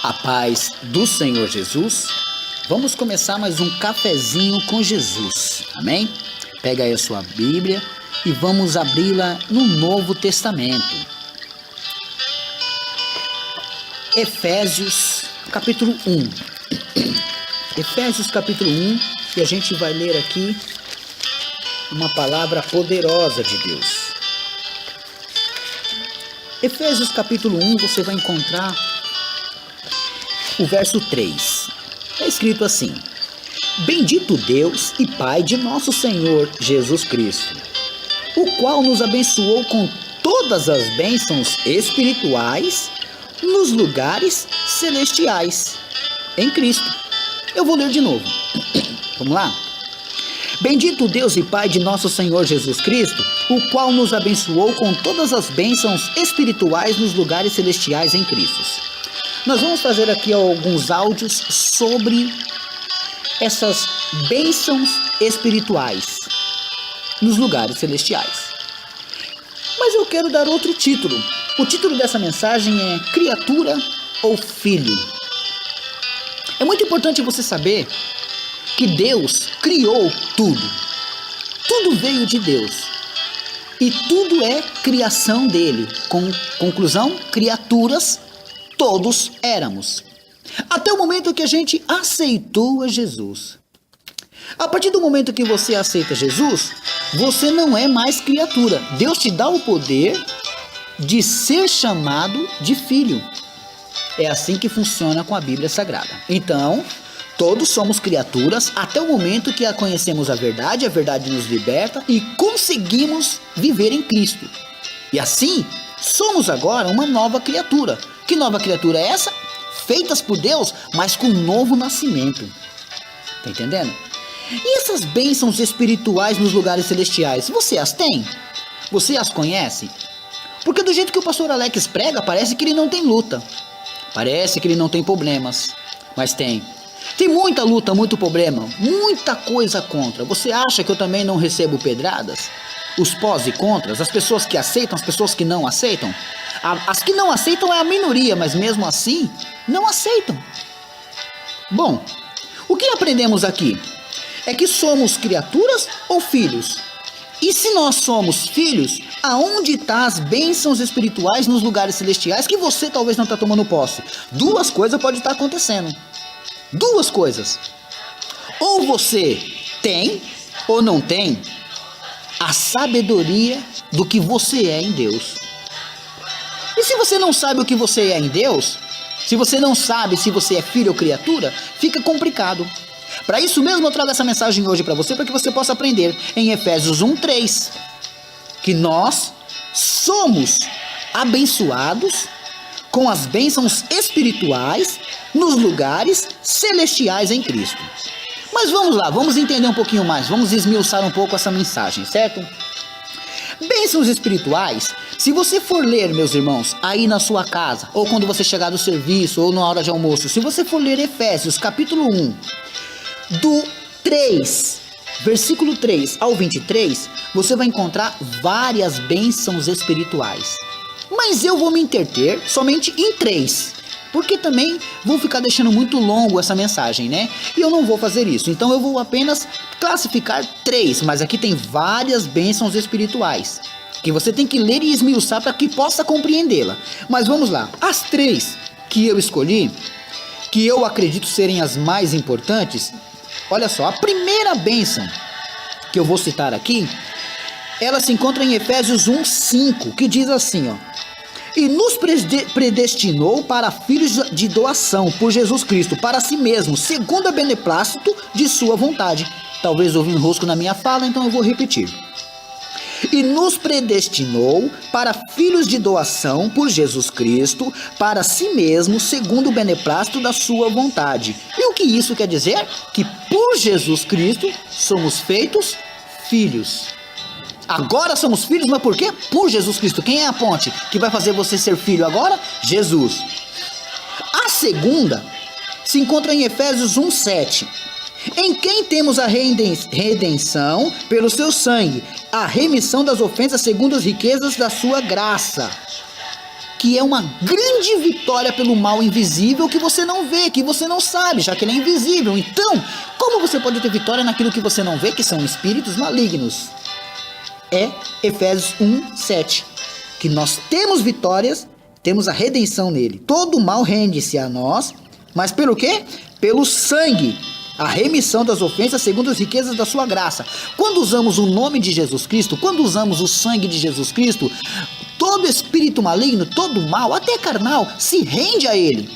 A paz do Senhor Jesus. Vamos começar mais um cafezinho com Jesus, amém? Pega aí a sua Bíblia e vamos abri-la no Novo Testamento. Efésios capítulo 1. Efésios capítulo 1, e a gente vai ler aqui uma palavra poderosa de Deus. Efésios capítulo 1, você vai encontrar o verso 3. É escrito assim: Bendito Deus e Pai de nosso Senhor Jesus Cristo, o qual nos abençoou com todas as bênçãos espirituais nos lugares celestiais em Cristo. Eu vou ler de novo. Vamos lá? Bendito Deus e Pai de nosso Senhor Jesus Cristo, o qual nos abençoou com todas as bênçãos espirituais nos lugares celestiais em Cristo. Nós vamos fazer aqui alguns áudios sobre essas bênçãos espirituais nos lugares celestiais. Mas eu quero dar outro título. O título dessa mensagem é Criatura ou Filho. É muito importante você saber que Deus criou tudo. Tudo veio de Deus. E tudo é criação dele. Conclusão, criaturas todos éramos. Até o momento que a gente aceitou a Jesus. A partir do momento que você aceita Jesus, você não é mais criatura. Deus te dá o poder de ser chamado de filho. É assim que funciona com a Bíblia Sagrada. Então, todos somos criaturas até o momento que conhecemos a verdade nos liberta e conseguimos viver em Cristo. E assim, somos agora uma nova criatura. Que nova criatura é essa? Feitas por Deus, mas com um novo nascimento. Tá entendendo? E essas bênçãos espirituais nos lugares celestiais, você as tem? Você as conhece? Porque do jeito que o pastor Alex prega, parece que ele não tem luta. Parece que ele não tem problemas. Mas tem. Tem muita luta, muito problema, muita coisa contra. Você acha que eu também não recebo pedradas? Os pós e contras, as pessoas que aceitam, as pessoas que não aceitam? As que não aceitam é a minoria, mas mesmo assim, não aceitam. Bom, o que aprendemos aqui? É que somos criaturas ou filhos? E se nós somos filhos, aonde estão as bênçãos espirituais nos lugares celestiais que você talvez não está tomando posse? Duas coisas podem estar acontecendo. Duas coisas. Ou você tem ou não tem a sabedoria do que você é em Deus. E se você não sabe o que você é em Deus, se você não sabe se você é filho ou criatura, fica complicado. Para isso mesmo eu trago essa mensagem hoje para você, para que você possa aprender em Efésios 1:3, que nós somos abençoados com as bênçãos espirituais nos lugares celestiais em Cristo. Mas vamos lá, vamos entender um pouquinho mais, vamos esmiuçar um pouco essa mensagem, certo? Bênçãos espirituais, se você for ler, meus irmãos, aí na sua casa, ou quando você chegar do serviço, ou na hora de almoço, se você for ler Efésios capítulo 1, do 3, versículo 3 ao 23, você vai encontrar várias bênçãos espirituais. Mas eu vou me interter somente em 3, porque também vou ficar deixando muito longo essa mensagem, né? E eu não vou fazer isso, então eu vou apenas classificar 3, mas aqui tem várias bênçãos espirituais, que você tem que ler e esmiuçar para que possa compreendê-la. Mas vamos lá, as 3 que eu escolhi, que eu acredito serem as mais importantes, olha só, a primeira bênção que eu vou citar aqui, ela se encontra em Efésios 1:5, que diz assim, ó: E nos predestinou para filhos de doação por Jesus Cristo, para si mesmo, segundo a beneplácito de sua vontade. Talvez houve um enrosco na minha fala, então eu vou repetir. E nos predestinou para filhos de doação por Jesus Cristo, para si mesmo, segundo o beneplácito da sua vontade. E o que isso quer dizer? Que por Jesus Cristo somos feitos filhos. Agora somos filhos, mas por quê? Por Jesus Cristo. Quem é a ponte que vai fazer você ser filho agora? Jesus. A segunda se encontra em Efésios 1:7. Em quem temos a redenção pelo seu sangue, a remissão das ofensas segundo as riquezas da sua graça, que é uma grande vitória pelo mal invisível que você não vê, que você não sabe, já que ele é invisível. Então, como você pode ter vitória naquilo que você não vê, que são espíritos malignos? É Efésios 1:7, que nós temos vitórias, temos a redenção nele. Todo mal rende-se a nós, mas pelo quê? Pelo sangue, a remissão das ofensas segundo as riquezas da sua graça. Quando usamos o nome de Jesus Cristo, quando usamos o sangue de Jesus Cristo, todo espírito maligno, todo mal, até carnal, se rende a ele.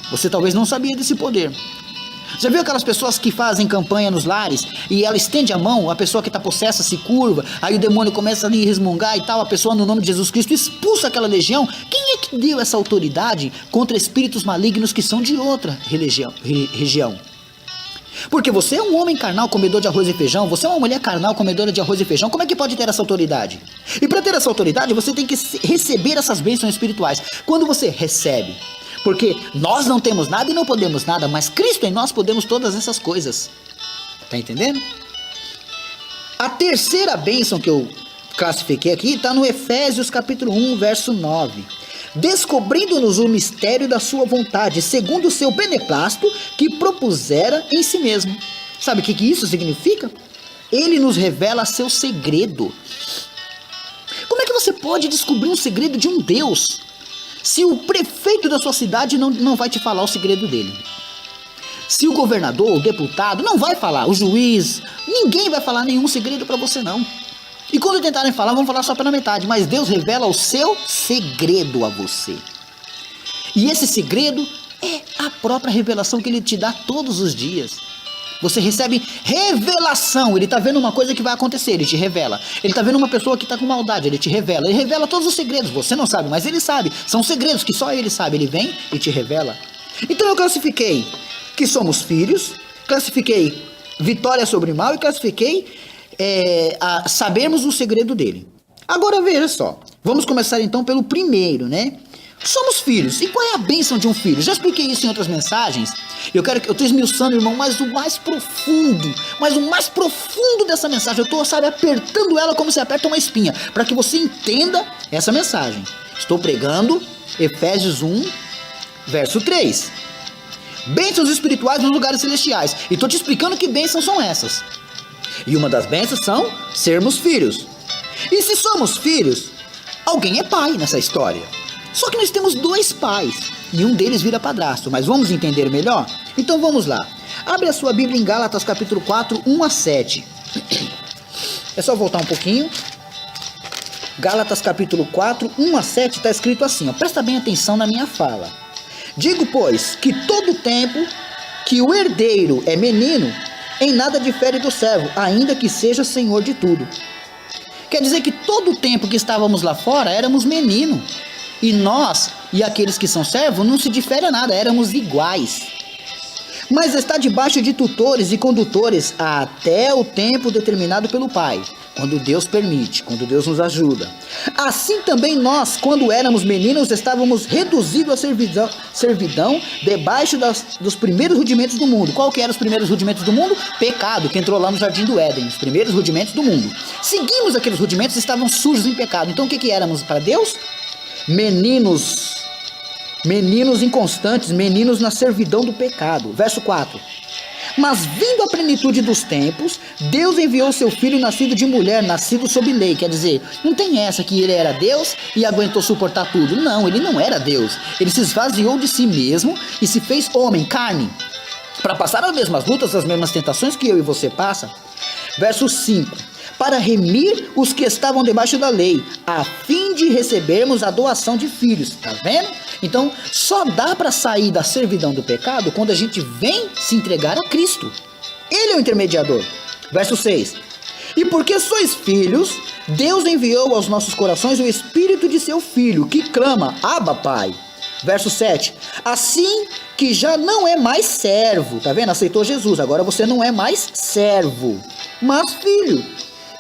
Você talvez não sabia desse poder. Já viu aquelas pessoas que fazem campanha nos lares e ela estende a mão, a pessoa que está possessa se curva, aí o demônio começa ali a resmungar e tal, a pessoa no nome de Jesus Cristo expulsa aquela legião? Quem é que deu essa autoridade contra espíritos malignos que são de outra região? Porque você é um homem carnal comedor de arroz e feijão, você é uma mulher carnal comedora de arroz e feijão, como é que pode ter essa autoridade? E para ter essa autoridade você tem que receber essas bênçãos espirituais. Quando você recebe, porque nós não temos nada e não podemos nada, mas Cristo em nós podemos todas essas coisas. Tá entendendo? A terceira bênção que eu classifiquei aqui está no Efésios capítulo 1, verso 9. Descobrindo-nos o mistério da sua vontade, segundo o seu beneplácito que propusera em si mesmo. Sabe o que isso significa? Ele nos revela seu segredo. Como é que você pode descobrir um segredo de um Deus se o prefeito da sua cidade não vai te falar o segredo dele? Se o governador, o deputado, não vai falar, o juiz, ninguém vai falar nenhum segredo para você não. E quando tentarem falar, vão falar só pela metade, mas Deus revela o seu segredo a você. E esse segredo é a própria revelação que ele te dá todos os dias. Você recebe revelação, ele está vendo uma coisa que vai acontecer, ele te revela. Ele está vendo uma pessoa que está com maldade, ele te revela. Ele revela todos os segredos, você não sabe, mas ele sabe. São segredos que só ele sabe, ele vem e te revela. Então eu classifiquei que somos filhos, classifiquei vitória sobre o mal e classifiquei a sabermos o segredo dele. Agora veja só, vamos começar então pelo primeiro, né? Somos filhos. E qual é a bênção de um filho? Já expliquei isso em outras mensagens. Eu estou esmiuçando, irmão, mas o mais profundo dessa mensagem, eu estou, sabe, apertando ela como se aperta uma espinha, para que você entenda essa mensagem. Estou pregando Efésios 1, verso 3. Bênçãos espirituais nos lugares celestiais. E estou te explicando que bênçãos são essas. E uma das bênçãos são sermos filhos. E se somos filhos, alguém é pai nessa história. Só que nós temos dois pais e um deles vira padrasto, mas vamos entender melhor? Então vamos lá. Abre a sua Bíblia em Gálatas capítulo 4, 1 a 7. É só voltar um pouquinho. Gálatas capítulo 4, 1 a 7 está escrito assim, ó, presta bem atenção na minha fala. Digo, pois, que todo tempo que o herdeiro é menino, em nada difere do servo, ainda que seja senhor de tudo. Quer dizer que todo o tempo que estávamos lá fora, éramos meninos. E nós, e aqueles que são servos, não se difere a nada, éramos iguais. Mas está debaixo de tutores e condutores até o tempo determinado pelo Pai, quando Deus permite, quando Deus nos ajuda. Assim também nós, quando éramos meninos, estávamos reduzidos à servidão debaixo dos primeiros rudimentos do mundo. Qual que eram os primeiros rudimentos do mundo? Pecado, que entrou lá no jardim do Éden, os primeiros rudimentos do mundo. Seguimos aqueles rudimentos, estavam sujos em pecado. Então o que éramos para Deus? Meninos inconstantes, meninos na servidão do pecado. Verso 4. Mas vindo a plenitude dos tempos, Deus enviou seu filho nascido de mulher, nascido sob lei. Quer dizer, não tem essa que ele era Deus e aguentou suportar tudo. Não, ele não era Deus. Ele se esvaziou de si mesmo e se fez homem, carne, para passar as mesmas lutas, as mesmas tentações que eu e você passa. Verso 5. Para remir os que estavam debaixo da lei, a fim de recebermos a doação de filhos. Tá vendo? Então, só dá para sair da servidão do pecado quando a gente vem se entregar a Cristo. Ele é o intermediador. Verso 6. E porque sois filhos, Deus enviou aos nossos corações o Espírito de seu Filho, que clama, Abba, Pai. Verso 7. Assim que já não é mais servo. Tá vendo? Aceitou Jesus. Agora você não é mais servo, mas filho.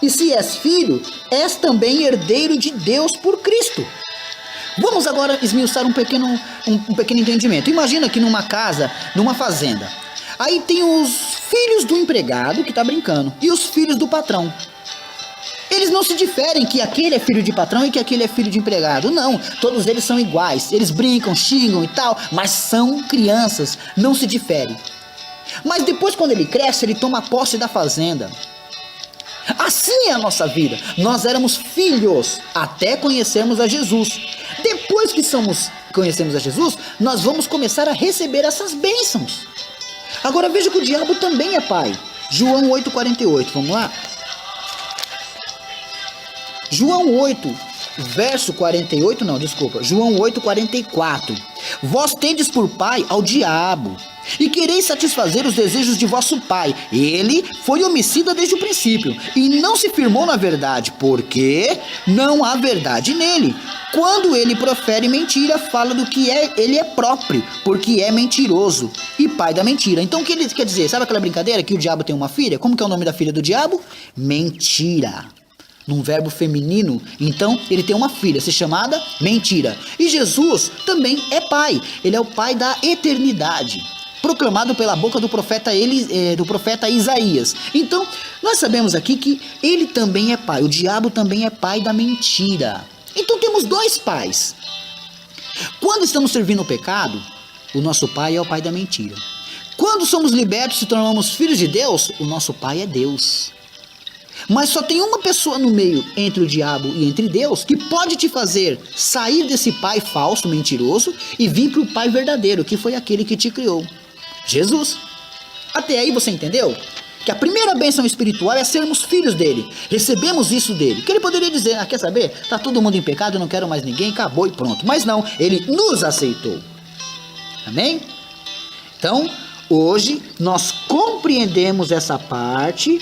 E se és filho, és também herdeiro de Deus por Cristo. Vamos agora esmiuçar um pequeno entendimento. Imagina que numa casa, numa fazenda, aí tem os filhos do empregado que está brincando e os filhos do patrão. Eles não se diferem que aquele é filho de patrão e que aquele é filho de empregado. Não, todos eles são iguais. Eles brincam, xingam e tal, mas são crianças, não se diferem. Mas depois, quando ele cresce, ele toma posse da fazenda. Assim é a nossa vida. Nós éramos filhos até conhecermos a Jesus. Depois que conhecemos a Jesus, nós vamos começar a receber essas bênçãos. Agora veja que o diabo também é pai. João 8,48, vamos lá? João 8, verso 48, não, desculpa. João 8,44. Vós tendes por pai ao diabo, e quereis satisfazer os desejos de vosso pai. Ele foi homicida desde o princípio, e não se firmou na verdade, porque não há verdade nele. Quando ele profere mentira, fala do que ele é próprio, porque é mentiroso e pai da mentira. Então o que ele quer dizer? Sabe aquela brincadeira que o diabo tem uma filha? Como que é o nome da filha do diabo? Mentira. Num verbo feminino, então ele tem uma filha, se chamada mentira. E Jesus também é pai, ele é o pai da eternidade, proclamado pela boca do profeta Isaías. Então, nós sabemos aqui que ele também é pai, o diabo também é pai da mentira. Então temos dois pais. Quando estamos servindo o pecado, o nosso pai é o pai da mentira. Quando somos libertos e se tornamos filhos de Deus, o nosso pai é Deus. Mas só tem uma pessoa no meio entre o diabo e entre Deus que pode te fazer sair desse pai falso, mentiroso, e vir para o pai verdadeiro, que foi aquele que te criou, Jesus. Até aí você entendeu? Que a primeira bênção espiritual é sermos filhos dele. Recebemos isso dele. Que ele poderia dizer, quer saber? Tá todo mundo em pecado, eu não quero mais ninguém, acabou e pronto. Mas não, ele nos aceitou. Amém? Então, hoje nós compreendemos essa parte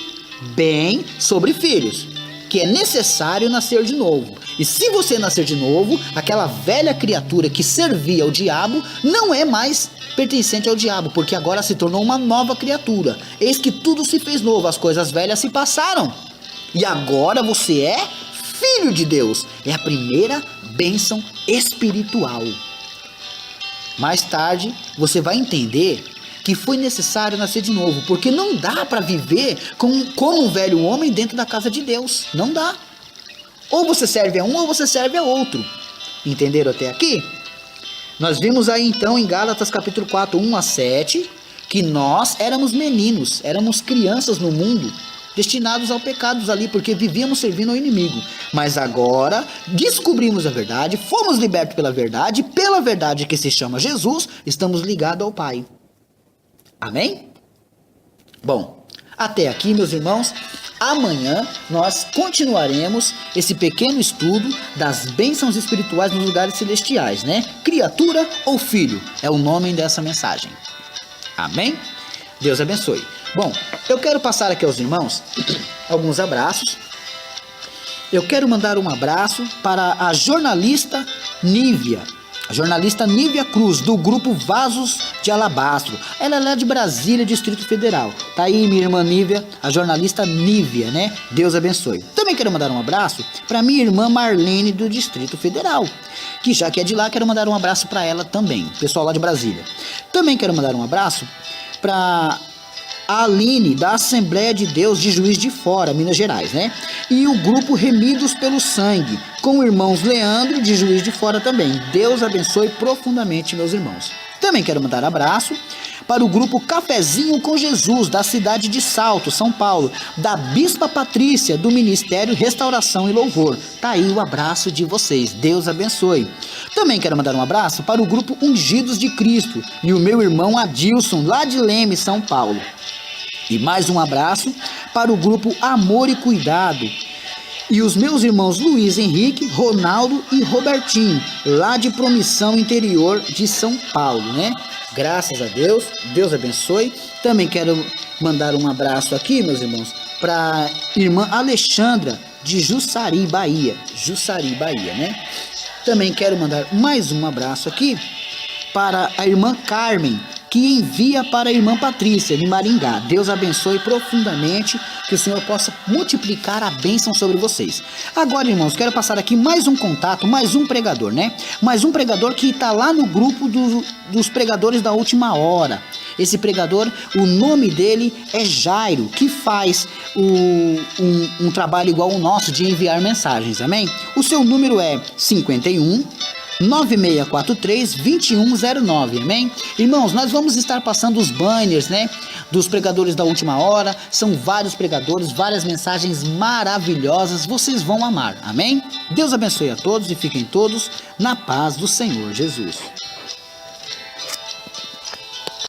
bem sobre filhos, que é necessário nascer de novo. E se você nascer de novo, aquela velha criatura que servia ao diabo não é mais pertencente ao diabo, porque agora se tornou uma nova criatura. Eis que tudo se fez novo, as coisas velhas se passaram. E agora você é filho de Deus. É a primeira bênção espiritual. Mais tarde, você vai entender que foi necessário nascer de novo, porque não dá para viver como um velho homem dentro da casa de Deus. Não dá. Ou você serve a um ou você serve a outro. Entenderam até aqui? Nós vimos aí então em Gálatas capítulo 4, 1 a 7, que nós éramos meninos, éramos crianças no mundo, destinados ao pecado ali, porque vivíamos servindo ao inimigo. Mas agora descobrimos a verdade, fomos libertos pela verdade que se chama Jesus, estamos ligados ao Pai. Amém? Bom, até aqui, meus irmãos. Amanhã nós continuaremos esse pequeno estudo das bênçãos espirituais nos lugares celestiais, né? Criatura ou filho é o nome dessa mensagem. Amém? Deus abençoe. Bom, eu quero passar aqui aos irmãos alguns abraços. Eu quero mandar um abraço para a jornalista Nívia. A jornalista Nívia Cruz, do grupo Vasos de Alabastro. Ela é lá de Brasília, Distrito Federal. Tá aí minha irmã Nívia, a jornalista Nívia, né? Deus abençoe. Também quero mandar um abraço para minha irmã Marlene, do Distrito Federal. Que já que é de lá, quero mandar um abraço para ela também. Pessoal lá de Brasília. Também quero mandar um abraço para a Aline, da Assembleia de Deus de Juiz de Fora, Minas Gerais, né? E o grupo Remidos pelo Sangue, com o irmãos Leandro, de Juiz de Fora também. Deus abençoe profundamente, meus irmãos. Também quero mandar abraço para o grupo Cafezinho com Jesus, da cidade de Salto, São Paulo, da Bispa Patrícia, do Ministério Restauração e Louvor. Tá aí o abraço de vocês. Deus abençoe. Também quero mandar um abraço para o grupo Ungidos de Cristo e o meu irmão Adilson, lá de Leme, São Paulo. E mais um abraço para o grupo Amor e Cuidado e os meus irmãos Luiz Henrique, Ronaldo e Robertinho, lá de Promissão, interior de São Paulo, né? Graças a Deus, Deus abençoe. Também quero mandar um abraço aqui, meus irmãos, para a irmã Alexandra, de Jussari, Bahia. Jussari, Bahia, né? Também quero mandar mais um abraço aqui para a irmã Carmen, que envia para a irmã Patrícia, de Maringá. Deus abençoe profundamente, que o Senhor possa multiplicar a bênção sobre vocês. Agora, irmãos, quero passar aqui mais um contato, mais um pregador, né? Mais um pregador que está lá no grupo dos pregadores da última hora. Esse pregador, o nome dele é Jairo, que faz um trabalho igual ao nosso de enviar mensagens, amém? O seu número é 51 9643 2109, amém? Irmãos, nós vamos estar passando os banners, né, dos pregadores da última hora. São vários pregadores, várias mensagens maravilhosas, vocês vão amar, amém? Deus abençoe a todos e fiquem todos na paz do Senhor Jesus.